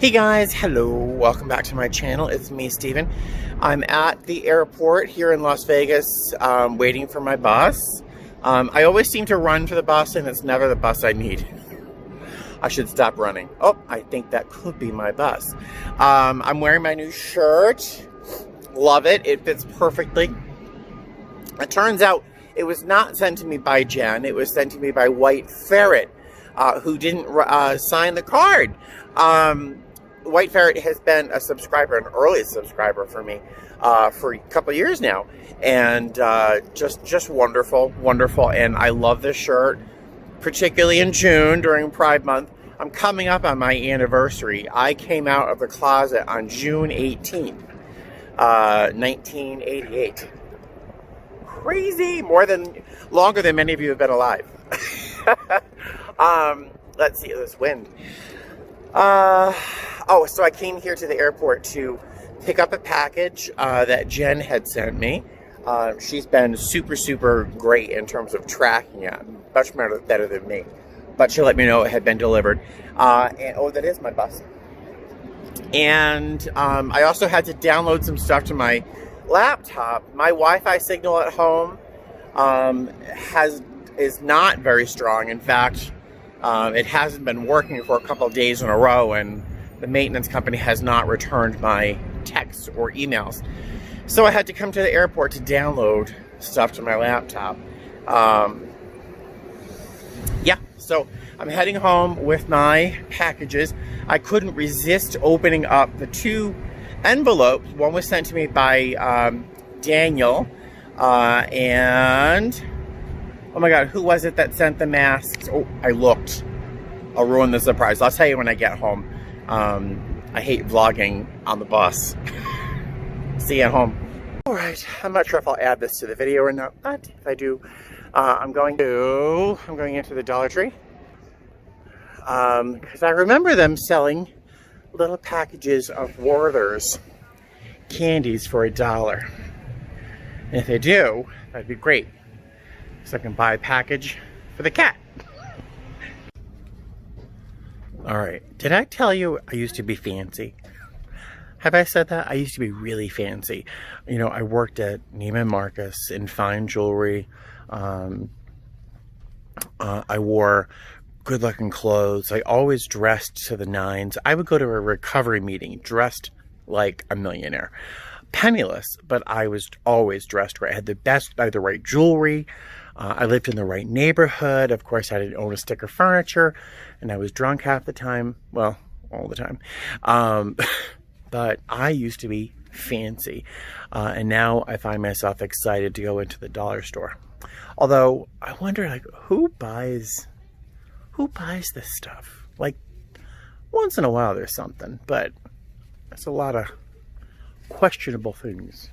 Hey guys, hello, welcome back to my channel. It's me, Steven. I'm at the airport here in Las Vegas, waiting for my bus. I always seem to run for the bus and it's never the bus I need. I should stop running. Oh, I think that could be my bus. I'm wearing my new shirt. Love it. It fits perfectly. It turns out it was not sent to me by Jen. It was sent to me by White Ferret, who didn't sign the card. White Ferret has been a subscriber, an early subscriber for me for a couple of years now. And just wonderful, wonderful. And I love this shirt, particularly in June during Pride Month. I'm coming up on my anniversary. I came out of the closet on June 18th, 1988. Crazy, longer than many of you have been alive. Let's see this wind. Oh, so I came here to the airport to pick up a package that Jen had sent me. She's been super great in terms of tracking it, much better than me. But she let me know it had been delivered. And oh, that is my bus. And I also had to download some stuff to my laptop. My Wi-Fi signal at home is not very strong. In fact, it hasn't been working for a couple of days in a row, and the maintenance company has not returned my texts or emails. So I had to come to the airport to download stuff to my laptop. Yeah, so I'm heading home with my packages. I couldn't resist opening up the two envelopes. One was sent to me by Daniel, and oh my God, who was it that sent the masks? Oh, I looked. I'll ruin the surprise. I'll tell you when I get home. I hate vlogging on the bus. See you at home. All right, I'm not sure if I'll add this to the video or not, but if I do, I'm going into the Dollar Tree. Because I remember them selling little packages of Wowsers candies for $1. And if they do, that'd be great. So I can buy a package for the cat. Alright, did I tell you I used to be fancy? Have I said that? I used to be really fancy. You know, I worked at Neiman Marcus in fine jewelry. I wore good looking clothes. I always dressed to the nines. I would go to a recovery meeting dressed like a millionaire. Penniless, but I was always dressed right. I had the right jewelry. I lived in the right neighborhood. Of course, I didn't own a stick of furniture, and I was drunk half the time. Well, all the time. But I used to be fancy, and now I find myself excited to go into the dollar store. Although I wonder, like, who buys this stuff? Like, once in a while there's something, but there's a lot of questionable things.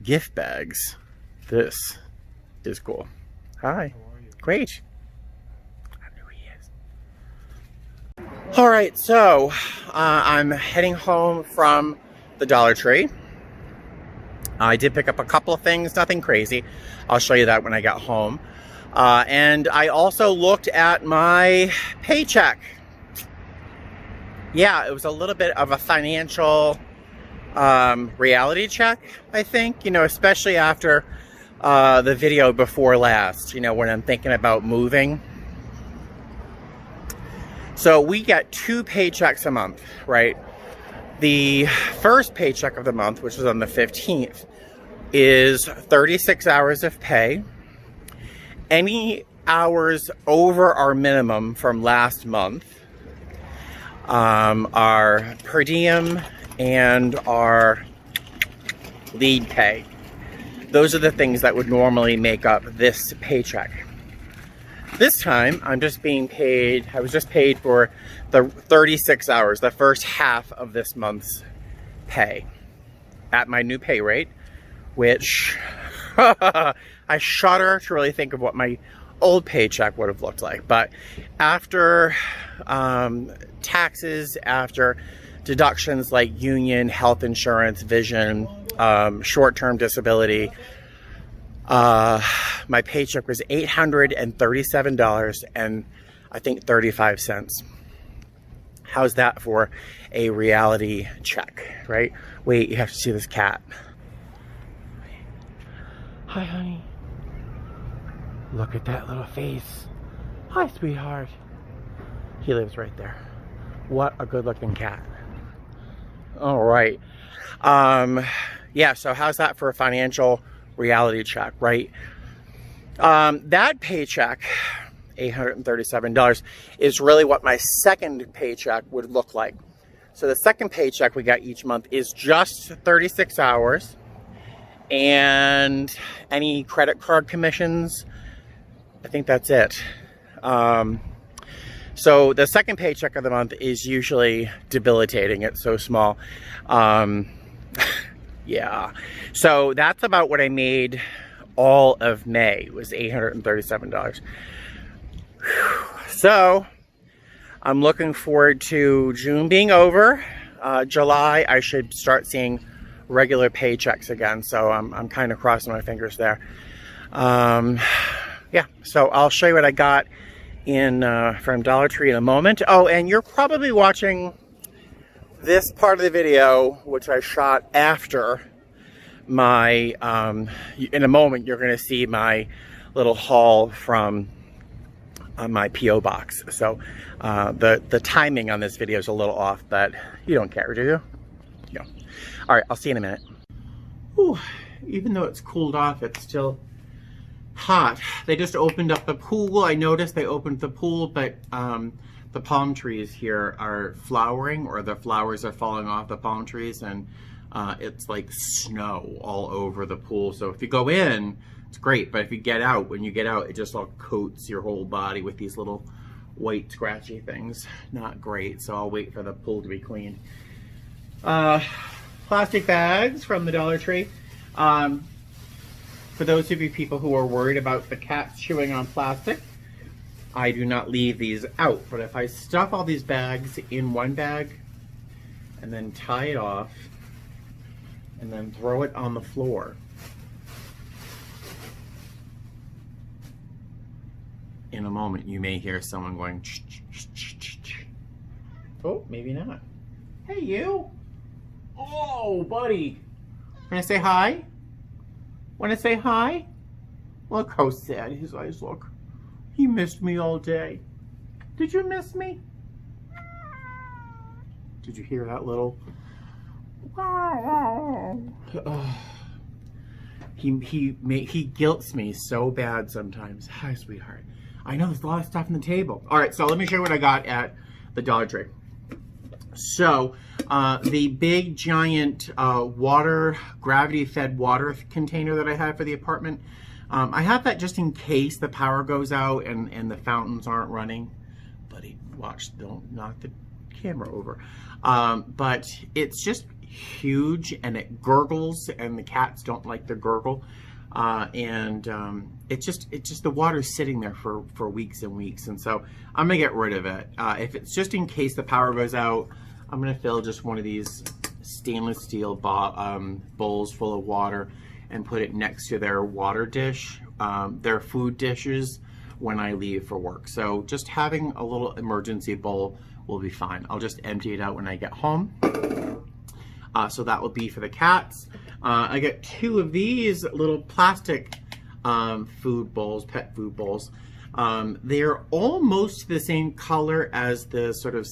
Gift bags. This is cool. Hi. Great. I know he is. Alright, so I'm heading home from the Dollar Tree. I did pick up a couple of things, nothing crazy. I'll show you that when I get home. And I also looked at my paycheck. Yeah, it was a little bit of a financial reality check, I think, you know, especially after the video before last, you know, when I'm thinking about moving. So we get 2 paychecks a month, right? The first paycheck of the month, which is on the 15th, is 36 hours of pay. Any hours over our minimum from last month are per diem and our lead pay. Those are the things that would normally make up this paycheck. This time, I'm just being paid, I was just paid for the 36 hours, the first half of this month's pay at my new pay rate, which I shudder to really think of what my old paycheck would have looked like. But after taxes, after deductions like union, health insurance, vision, short-term disability, my paycheck was $837 and I think 35 cents. How's that for a reality check, right? Wait, you have to see this cat. Hi, honey. Look at that little face. Hi, sweetheart. He lives right there. What a good looking cat. All right. Yeah, so how's that for a financial reality check, right? That paycheck, $837, is really what my second paycheck would look like. So the second paycheck we got each month is just 36 hours. And any credit card commissions, I think that's it. So the second paycheck of the month is usually debilitating. It's so small. Yeah. So that's about what I made all of May, was $837. So I'm looking forward to June being over. July, I should start seeing regular paychecks again. So I'm kind of crossing my fingers there. Yeah, so I'll show you what I got in from Dollar Tree in a moment. Oh, and you're probably watching this part of the video, which I shot after my, in a moment, you're going to see my little haul from my P.O. box. So the timing on this video is a little off, but you don't care, do you? No. All right, I'll see you in a minute. Ooh, even though it's cooled off, it's still hot. They just opened up the pool. I noticed they opened the pool, but the palm trees here are flowering, or the flowers are falling off the palm trees, and it's like snow all over the pool. So if you go in, it's great, but if you get out, when you get out, it just all coats your whole body with these little white scratchy things. Not great, so I'll wait for the pool to be cleaned. Plastic bags from the Dollar Tree. For those of you people who are worried about the cats chewing on plastic, I do not leave these out, but if I stuff all these bags in one bag and then tie it off and then throw it on the floor, in a moment you may hear someone going ch ch ch ch ch. Oh, maybe not. Hey, you. Oh, buddy. Wanna say hi? Wanna say hi? Look how sad his eyes look. He missed me all day. Did you miss me? Did you hear that little? He guilts me so bad sometimes. Hi, sweetheart. I know there's a lot of stuff on the table. All right, so let me show you what I got at the Dollar Tree. So the big giant gravity-fed water container that I have for the apartment, I have that just in case the power goes out and the fountains aren't running. Buddy, watch, don't knock the camera over. But it's just huge and it gurgles, and the cats don't like the gurgle. It's just the water's sitting there for weeks and weeks, and so I'm gonna get rid of it. If it's just in case the power goes out, I'm gonna fill just one of these stainless steel bowls full of water and put it next to their water dish, their food dishes, when I leave for work. So just having a little emergency bowl will be fine. I'll just empty it out when I get home. So that will be for the cats. I got 2 of these little plastic food bowls, pet food bowls. They're almost the same color as the sort of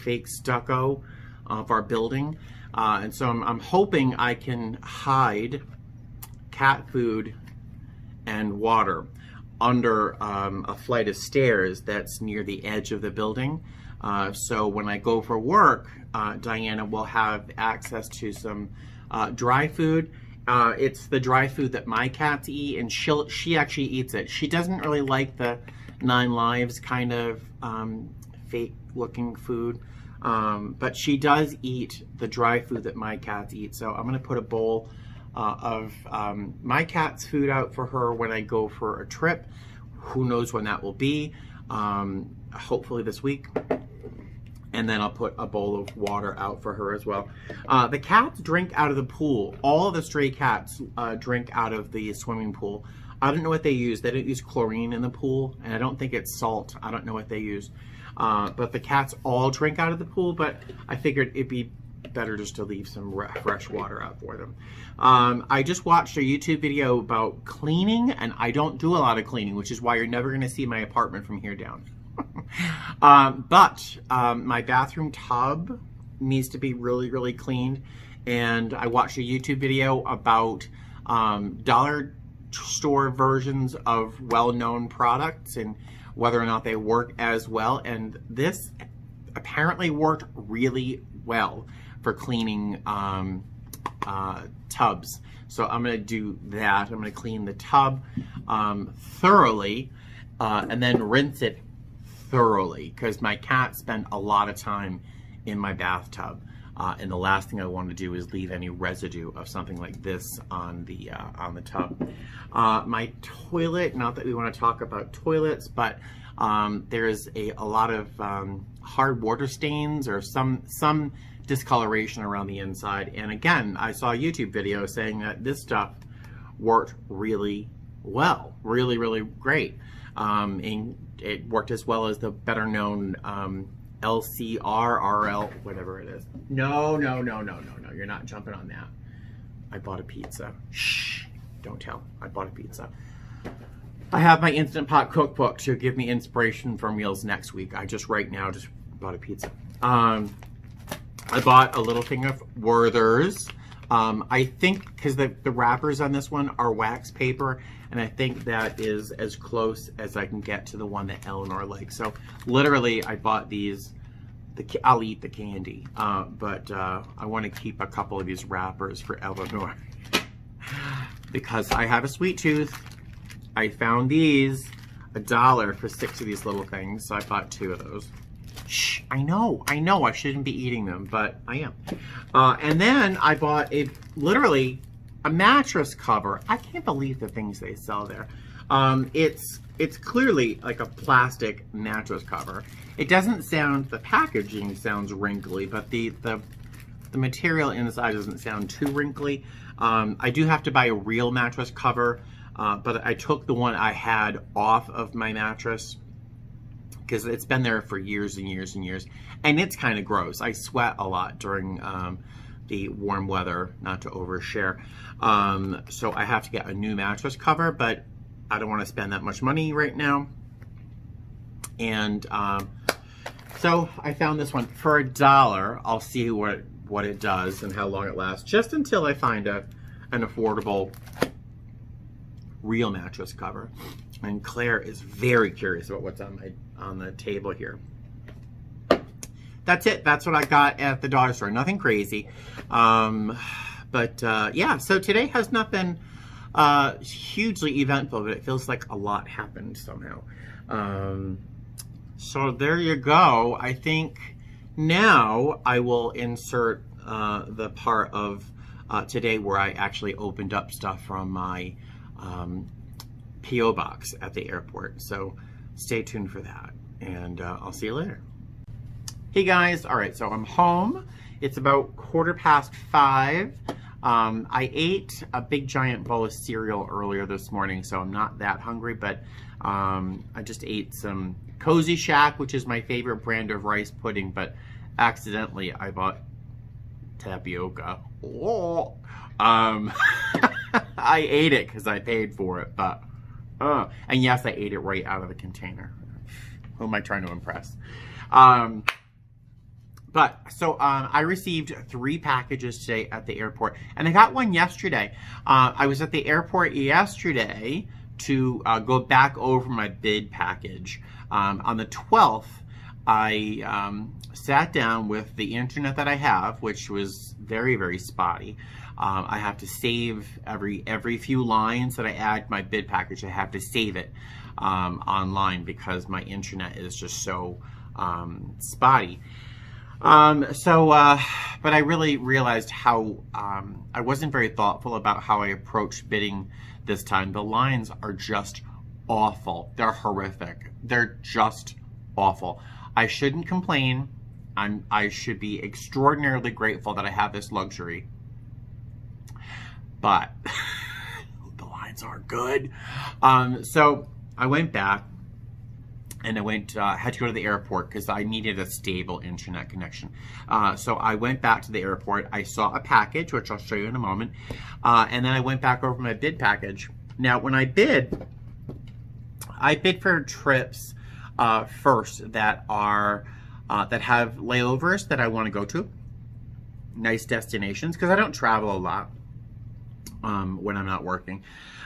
fake stucco of our building. And so I'm hoping I can hide cat food and water under a flight of stairs that's near the edge of the building. So when I go for work, Diana will have access to some dry food. It's the dry food that my cats eat, and she actually eats it. She doesn't really like the 9 Lives kind of fake looking food, but she does eat the dry food that my cats eat. So I'm gonna put a bowl of my cat's food out for her when I go for a trip. Who knows when that will be, hopefully this week. And then I'll put a bowl of water out for her as well. The cats drink out of the pool. All of the stray cats drink out of the swimming pool. I don't know what they use. They don't use chlorine in the pool, and I don't think it's salt. I don't know what they use. But the cats all drink out of the pool, but I figured it'd be better just to leave some fresh water out for them. I just watched a YouTube video about cleaning, and I don't do a lot of cleaning, which is why you're never going to see my apartment from here down. But my bathroom tub needs to be really cleaned, and I watched a YouTube video about dollar store versions of well-known products and whether or not they work as well, and this apparently worked really well for cleaning tubs. So I'm going to do that. I'm going to clean the tub thoroughly and then rinse it thoroughly, because my cats spend a lot of time in my bathtub, and the last thing I want to do is leave any residue of something like this on the tub. My toilet, not that we want to talk about toilets, but there's a lot of hard water stains or some discoloration around the inside. And again, I saw a YouTube video saying that this stuff worked really well, really great. And it worked as well as the better known LCR, whatever it is. No, you're not jumping on that. I bought a pizza. Shh, don't tell. I bought a pizza. I have my Instant Pot cookbook to give me inspiration for meals next week. I just right now just bought a pizza. I bought a little thing of Wowsers. I think because the wrappers on this one are wax paper, and I think that is as close as I can get to the one that Eleanor likes. So literally, I bought these. I'll eat the candy, but I want to keep a couple of these wrappers for Eleanor because I have a sweet tooth. I found these $1 for 6 of these little things, so I bought 2 of those. Shh, I know, I shouldn't be eating them, but I am. And then I bought literally a mattress cover. I can't believe the things they sell there. It's clearly like a plastic mattress cover. It doesn't sound, the packaging sounds wrinkly, but the material inside doesn't sound too wrinkly. I do have to buy a real mattress cover, but I took the one I had off of my mattress because it's been there for years and years and years, and it's kind of gross. I sweat a lot during the warm weather, not to overshare. So I have to get a new mattress cover, but I don't want to spend that much money right now. And so I found this one for $1. I'll see what it does and how long it lasts, just until I find an affordable real mattress cover. And Claire is very curious about what's on the table here. That's it. That's what I got at the dollar store. Nothing crazy. Yeah, so today has not been hugely eventful, but it feels like a lot happened somehow. So there you go. I think now I will insert the part of today where I actually opened up stuff from my P.O. box at the airport. So stay tuned for that, and I'll see you later. Hey guys, all right, so I'm home. It's about 5:15. I ate a big giant bowl of cereal earlier this morning, so I'm not that hungry, but I just ate some Cozy Shack, which is my favorite brand of rice pudding, but accidentally I bought tapioca. Oh. I ate it because I paid for it, but and yes, I ate it right out of the container. Who am I trying to impress? I received 3 packages today at the airport, and I got one yesterday. I was at the airport yesterday to go back over my bid package. On the 12th, I sat down with the internet that I have, which was very spotty. I have to save every few lines that I add my bid package. I have to save it online because my internet is just so spotty. But I really realized how I wasn't very thoughtful about how I approached bidding this time. The lines are just awful. They're horrific. They're just awful. I shouldn't complain. I should be extraordinarily grateful that I have this luxury. But the lines aren't good. So I went back and I had to go to the airport because I needed a stable internet connection. So I went back to the airport. I saw a package, which I'll show you in a moment, and then I went back over my bid package. Now, when I bid for trips first that are that have layovers that I want to go to, nice destinations, because I don't travel a lot when I'm not working.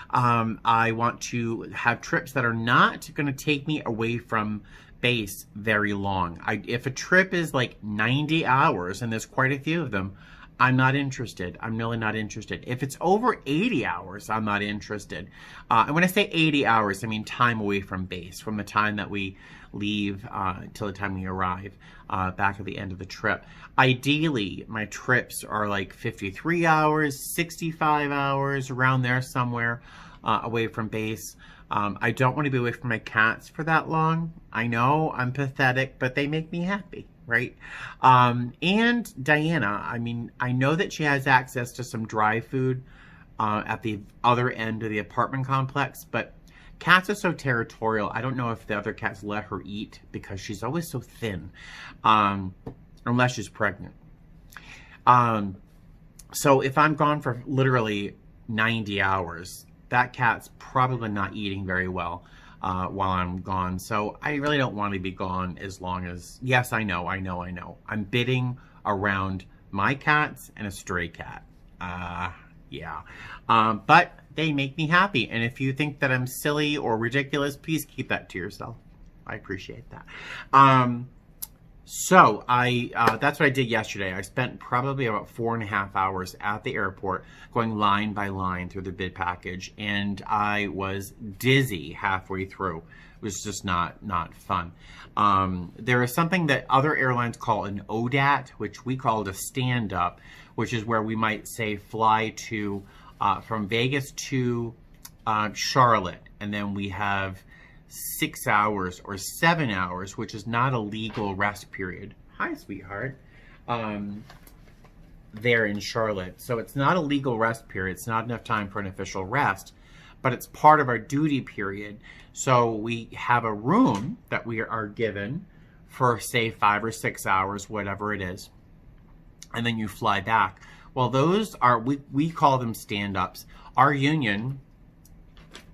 I want to have trips that are not going to take me away from base very long. If a trip is like 90 hours, and there's quite a few of them, I'm not interested. I'm really not interested. If it's over 80 hours, I'm not interested. And when I say 80 hours, I mean time away from base, from the time that we leave till the time we arrive back at the end of the trip. Ideally, my trips are like 53 hours, 65 hours, around there somewhere away from base. I don't want to be away from my cats for that long. I know I'm pathetic, but they make me happy, right? And Diana, I mean, I know that she has access to some dry food at the other end of the apartment complex, but cats are so territorial. I don't know if the other cats let her eat because she's always so thin, unless she's pregnant. So if I'm gone for literally 90 hours, that cat's probably not eating very well while I'm gone. So I really don't want to be gone as long as, yes, I know. I'm bidding around my cats and a stray cat. Yeah. But they make me happy. And if you think that I'm silly or ridiculous, please keep that to yourself. I appreciate that. So that's what I did yesterday. I spent probably about 4.5 hours at the airport going line by line through the bid package, and I was dizzy halfway through. It was just not fun. There is something that other airlines call an ODAT, which we call it a stand-up, which is where we might say fly to from Vegas to Charlotte, and then we have 6 hours or 7 hours, which is not a legal rest period. Hi, sweetheart. There in Charlotte. So it's not a legal rest period. It's not enough time for an official rest, but it's part of our duty period. So we have a room that we are given for, say, 5 or 6 hours, whatever it is. And then you fly back. Well, those are, we call them stand-ups. Our union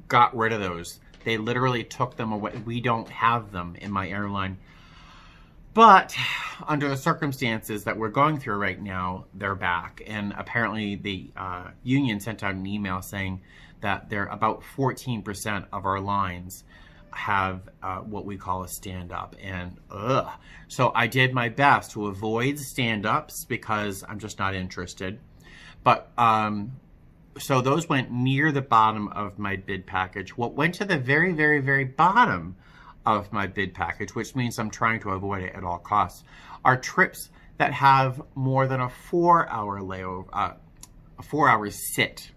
got rid of those. They literally took them away. We don't have them in my airline. But under the circumstances that we're going through right now, they're back. And apparently the union sent out an email saying that there about 14% of our lines have what we call a stand-up. And so I did my best to avoid stand-ups because I'm just not interested. But so those went near the bottom of my bid package. What went to the very, very, very bottom of my bid package, which means I'm trying to avoid it at all costs, are trips that have more than a 4-hour layover, a 4-hour sit,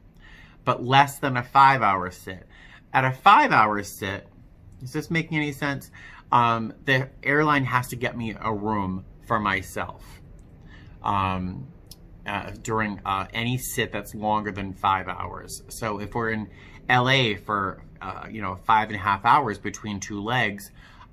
but less than a 5-hour sit. At a 5-hour sit, is this making any sense? The airline has to get me a room for myself during any sit that's longer than 5 hours. So if we're in LA for 5.5 hours between 2 legs,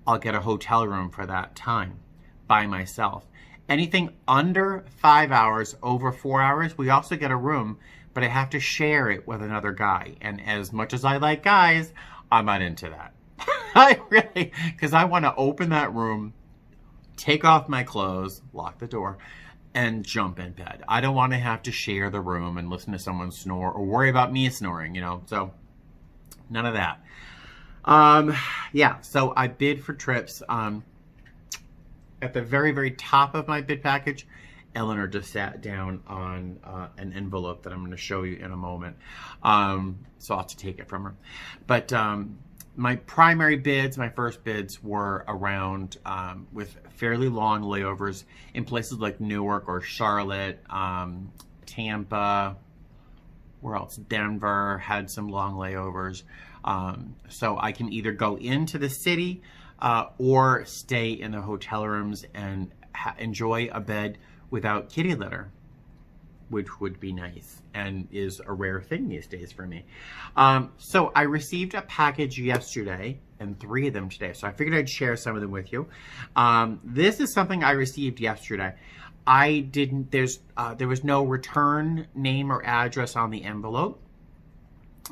I'll get a hotel room for that time by myself. Anything under 5 hours, over 4 hours, we also get a room, but I have to share it with another guy. And as much as I like guys, I'm not into that. I really, because I want to open that room, take off my clothes, lock the door, and jump in bed. I don't want to have to share the room and listen to someone snore or worry about me snoring, so none of that. Yeah, so I bid for trips. At the very, very top of my bid package, Eleanor just sat down on an envelope that I'm going to show you in a moment. So I'll have to take it from her. But my primary bids, my first bids, were around with fairly long layovers in places like Newark or Charlotte, Tampa, where else? Denver had some long layovers. So I can either go into the city or stay in the hotel rooms and enjoy a bed without kitty litter. which would be nice and is a rare thing these days for me. So I received a package yesterday and 3 of them today. So I figured I'd share some of them with you. This is something I received yesterday. There was no return name or address on the envelope.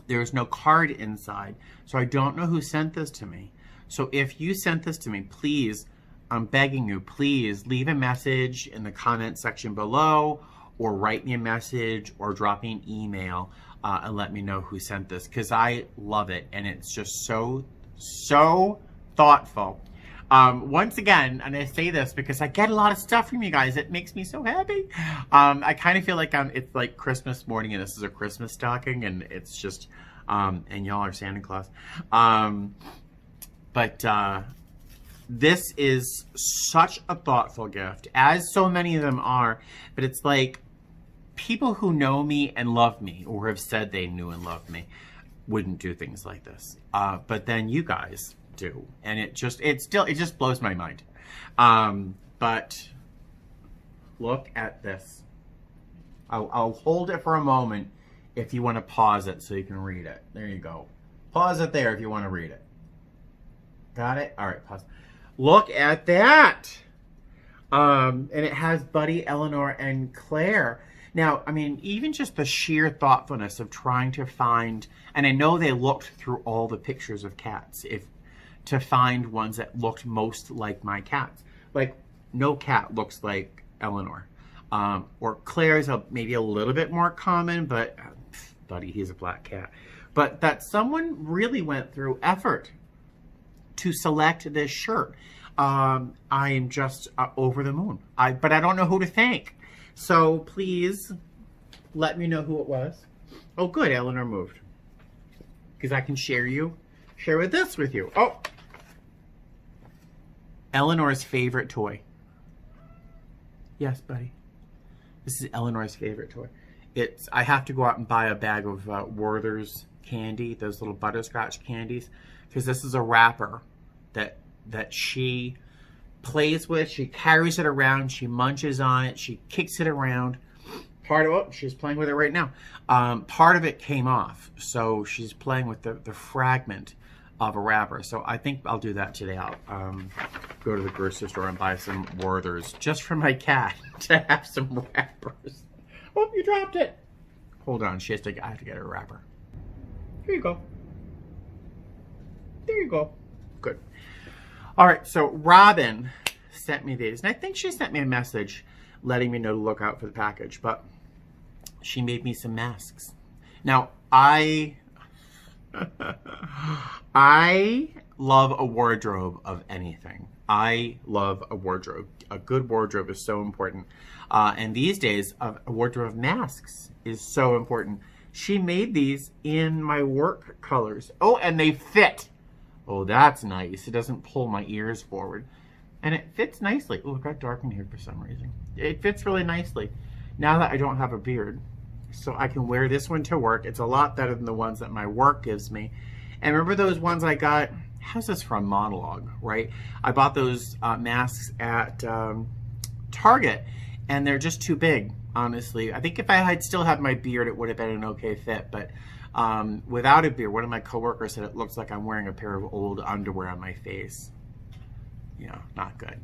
There was no card inside. So I don't know who sent this to me. So if you sent this to me, please, I'm begging you, please leave a message in the comment section below, or write me a message, or drop me an email and let me know who sent this, because I love it and it's just so thoughtful. Once again, and I say this because I get a lot of stuff from you guys. It makes me so happy. I kind of feel like it's like Christmas morning and this is a Christmas stocking, and it's just, and y'all are Santa Claus. This is such a thoughtful gift, as so many of them are, but it's like people who know me and love me, or have said they knew and loved me, wouldn't do things like this. But then you guys do, and it just blows my mind. But look at this. I'll hold it for a moment if you want to pause it so you can read it. There you go. Pause it there if you want to read it. Got it? All right, pause. Look at that. And it has Buddy, Eleanor, and Claire. Now, I mean, even just the sheer thoughtfulness of trying to find, and I know they looked through all the pictures of cats to find ones that looked most like my cats. Like, no cat looks like Eleanor. Or Claire's maybe a little bit more common, but Buddy, he's a black cat. But that someone really went through effort to select this shirt. I am just over the moon. But I don't know who to thank. So please let me know who it was. Oh, good, Eleanor moved. Because I can share with this with you. Oh, Eleanor's favorite toy. Yes, buddy. This is Eleanor's favorite toy. I have to go out and buy a bag of Werther's candy, those little butterscotch candies, because this is a wrapper that she plays with. She carries it around. She munches on it. She kicks it around. She's playing with it right now. Part of it came off, so she's playing with the fragment of a wrapper. So I think I'll do that today. I'll go to the grocery store and buy some Werther's just for my cat to have some wrappers. Oh, you dropped it. Hold on, I have to get her a wrapper. Here you go. There you go. Good. All right, so Robin sent me these, and I think she sent me a message letting me know to look out for the package, but she made me some masks. Now, I love a wardrobe of anything. I love a wardrobe. A good wardrobe is so important. And these days, a wardrobe of masks is so important. She made these in my work colors. Oh, and they fit. Oh, that's nice. It doesn't pull my ears forward. And it fits nicely. Oh, it got dark in here for some reason. It fits really nicely now that I don't have a beard. So I can wear this one to work. It's a lot better than the ones that my work gives me. And remember those ones I got? How's this from Monologue, right? I bought those masks at Target, and they're just too big, honestly. I think if I had still had my beard, it would have been an okay fit. But without a beard, one of my coworkers said it looks like I'm wearing a pair of old underwear on my face. Yeah, not good.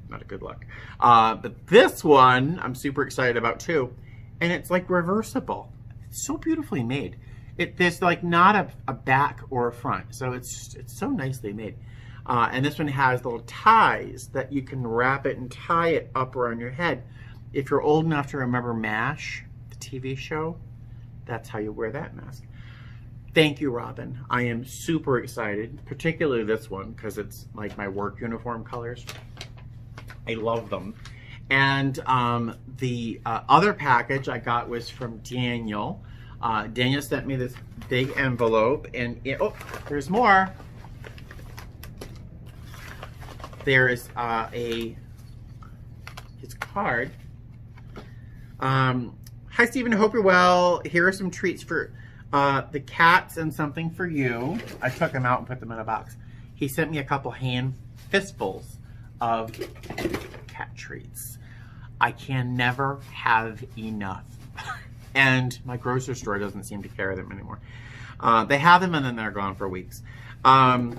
Not a good look. But this one, I'm super excited about too. And it's like reversible. It's so beautifully made. There's like not a back or a front. So it's so nicely made. And this one has little ties that you can wrap it and tie it up around your head. If you're old enough to remember MASH, the TV show, that's how you wear that mask. Thank you, Robin. I am super excited, particularly this one, because it's like my work uniform colors. I love them. And the other package I got was from Daniel. Daniel sent me this big envelope, and oh, there's more. There is his card. Hi, Stephen. I hope you're well. Here are some treats for the cats and something for you. I took them out and put them in a box. He sent me a couple fistfuls of cat treats. I can never have enough. And my grocery store doesn't seem to carry them anymore. They have them and then they're gone for weeks. Some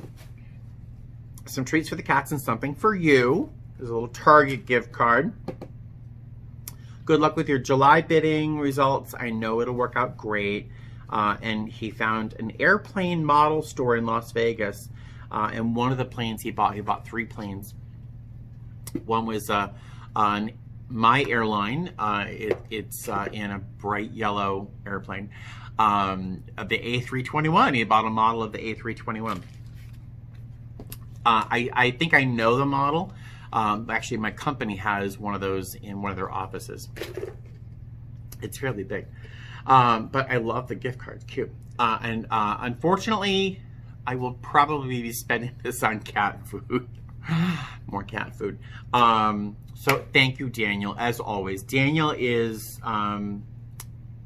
treats for the cats and something for you. There's a little Target gift card. Good luck with your July bidding results. I know it'll work out great. And he found an airplane model store in Las Vegas. And one of the planes he bought 3 planes. One was on my airline. It's in a bright yellow airplane. Of the A321. He bought a model of the A321. I think I know the model. Actually, my company has one of those in one of their offices. It's fairly big. But I love the gift card. It's cute. And unfortunately, I will probably be spending this on cat food. More cat food. So thank you, Daniel, as always. Daniel is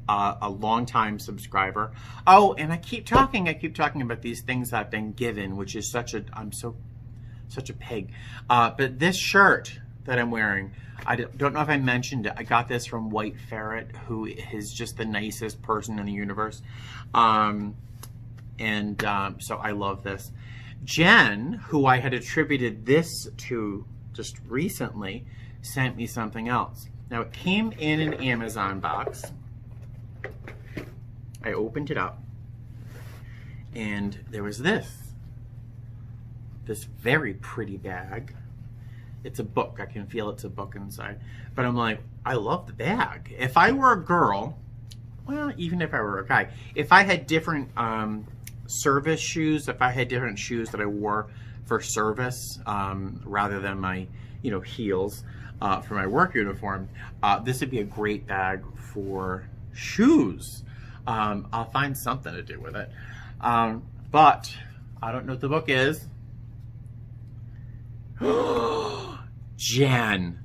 a long-time subscriber. Oh, and I keep talking about these things I've been given, which is such a pig. But this shirt that I'm wearing, I don't know if I mentioned it. I got this from White Ferret, who is just the nicest person in the universe. So I love this. Jen, who I had attributed this to just recently, sent me something else. Now, it came in an Amazon box. I opened it up, and there was this very pretty bag. It's a book. I can feel it's a book inside. But I'm like, I love the bag. If I were a girl, well, even if I were a guy, if I had different service shoes, if I had different shoes that I wore for service rather than my, heels for my work uniform, this would be a great bag for shoes. I'll find something to do with it. But I don't know what the book is. Jen.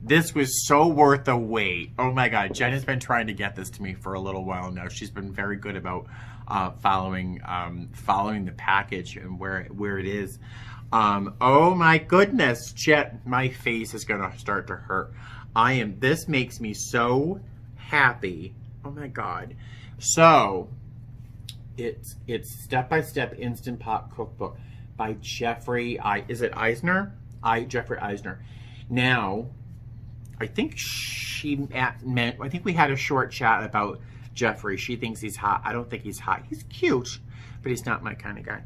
This was so worth the wait. Oh my God. Jen has been trying to get this to me for a little while now. She's been very good about following the package and where it is. Oh my goodness. Jen, my face is gonna start to hurt. This makes me so happy. Oh my God. So it's step-by-step Instant Pot cookbook by Jeffrey Eisner? Jeffrey Eisner. Now, I think I think we had a short chat about Jeffrey. She thinks he's hot. I don't think he's hot. He's cute, but he's not my kind of guy.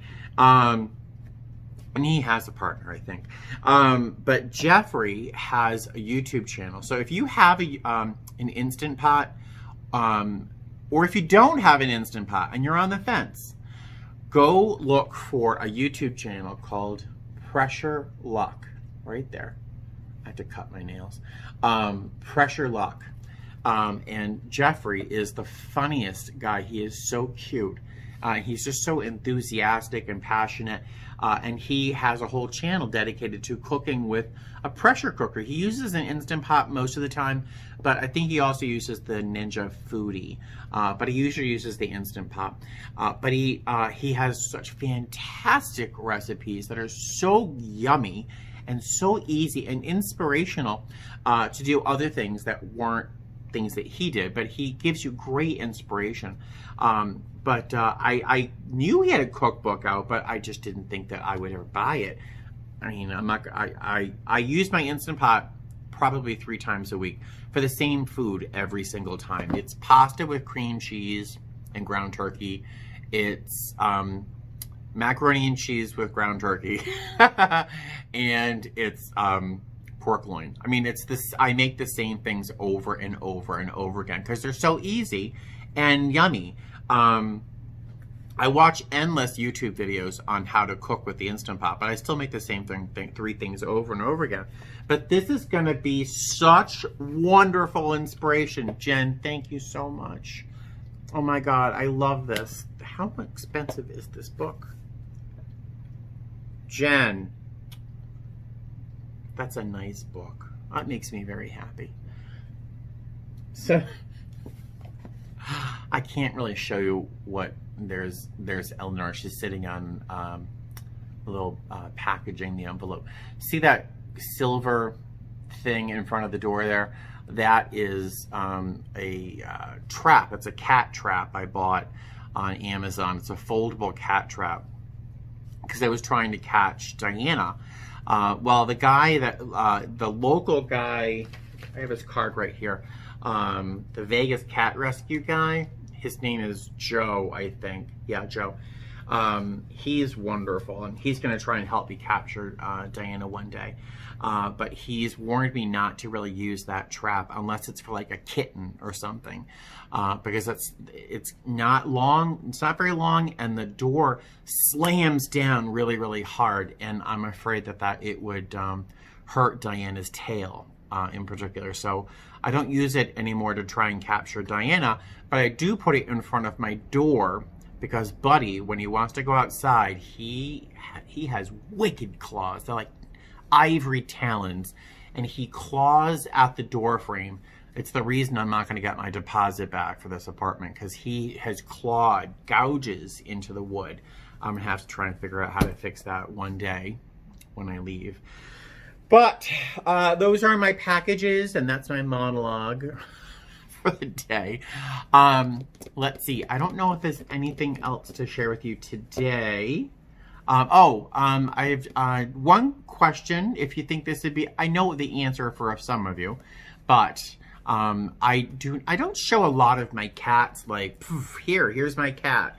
And he has a partner, I think. But Jeffrey has a YouTube channel. So if you have an Instant Pot, or if you don't have an Instant Pot and you're on the fence, go look for a YouTube channel called Pressure Luck. Right there. I have to cut my nails. Pressure Luck. And Jeffrey is the funniest guy. He is so cute. He's just so enthusiastic and passionate. And he has a whole channel dedicated to cooking with a pressure cooker. He uses an Instant Pot most of the time, but I think he also uses the Ninja Foodie. But he usually uses the Instant Pot. But he has such fantastic recipes that are so yummy and so easy and inspirational to do other things that weren't things that he did, but he gives you great inspiration. But I knew he had a cookbook out, but I just didn't think that I would ever buy it. I mean, I use my Instant Pot probably 3 times a week for the same food every single time. It's pasta with cream cheese and ground turkey. It's macaroni and cheese with ground turkey. And it's pork loin. I mean, I make the same things over and over and over again because they're so easy and yummy. I watch endless YouTube videos on how to cook with the Instant Pot, but I still make the same thing, 3 things over and over again. But this is going to be such wonderful inspiration. Jen, thank you so much. Oh my God, I love this. How expensive is this book? Jen, that's a nice book. That makes me very happy. So, I can't really show you what there's Eleanor. She's sitting on a little packaging, the envelope. See that silver thing in front of the door there, that is a trap. It's a cat trap I bought on Amazon. It's a foldable cat trap because I was trying to catch Diana. Well, the guy that, the local guy, I have his card right here, the Vegas cat rescue guy, his name is Joe, I think. Yeah, Joe. He's wonderful, and he's going to try and help me capture Diana one day. But he's warned me not to really use that trap unless it's for like a kitten or something, because it's not long, it's not very long, and the door slams down really, really hard, and I'm afraid that it would hurt Diana's tail in particular. So I don't use it anymore to try and capture Diana, but I do put it in front of my door because Buddy, when he wants to go outside, he has wicked claws. They're like ivory talons, and he claws at the door frame. It's the reason I'm not going to get my deposit back for this apartment, because he has clawed gouges into the wood. I'm going to have to try and figure out how to fix that one day when I leave. But those are my packages, and that's my monologue for the day. Let's see. I don't know if there's anything else to share with you today. I have one question. If you think this would be, I know the answer for some of you, but I don't show a lot of my cats, like, poof, here's my cat.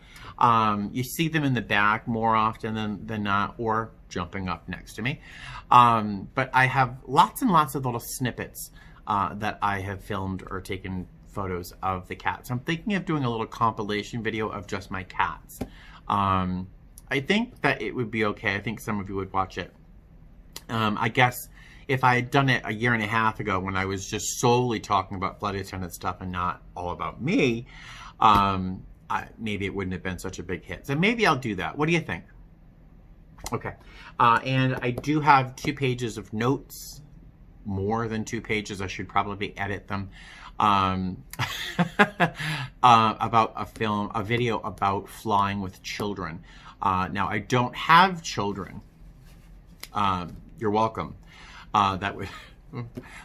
You see them in the back more often than not, or jumping up next to me. But I have lots and lots of little snippets that I have filmed or taken photos of the cats. I'm thinking of doing a little compilation video of just my cats. I think that it would be okay. I think some of you would watch it. I guess if I had done it a year and a half ago when I was just solely talking about flight attendant stuff and not all about me, maybe it wouldn't have been such a big hit. So maybe I'll do that. What do you think? Okay. And I do have 2 pages of notes, more than 2 pages. I should probably edit them. About a video about flying with children. Now, I don't have children. You're welcome. That would,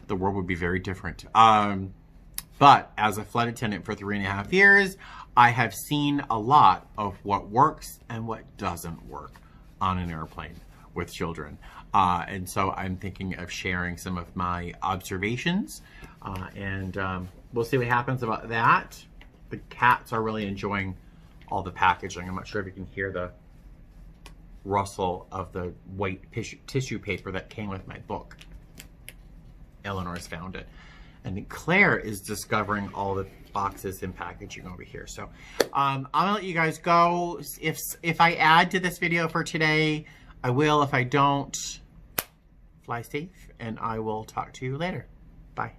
the world would be very different. But as a flight attendant for 3.5 years, I have seen a lot of what works and what doesn't work on an airplane with children. And so I'm thinking of sharing some of my observations, and we'll see what happens about that. The cats are really enjoying all the packaging. I'm not sure if you can hear the rustle of the white tissue paper that came with my book. Eleanor's found it. And Claire is discovering all the boxes and packaging over here. So I'm gonna let you guys go. If I add to this video for today, I will. If I don't, fly safe, and I will talk to you later. Bye.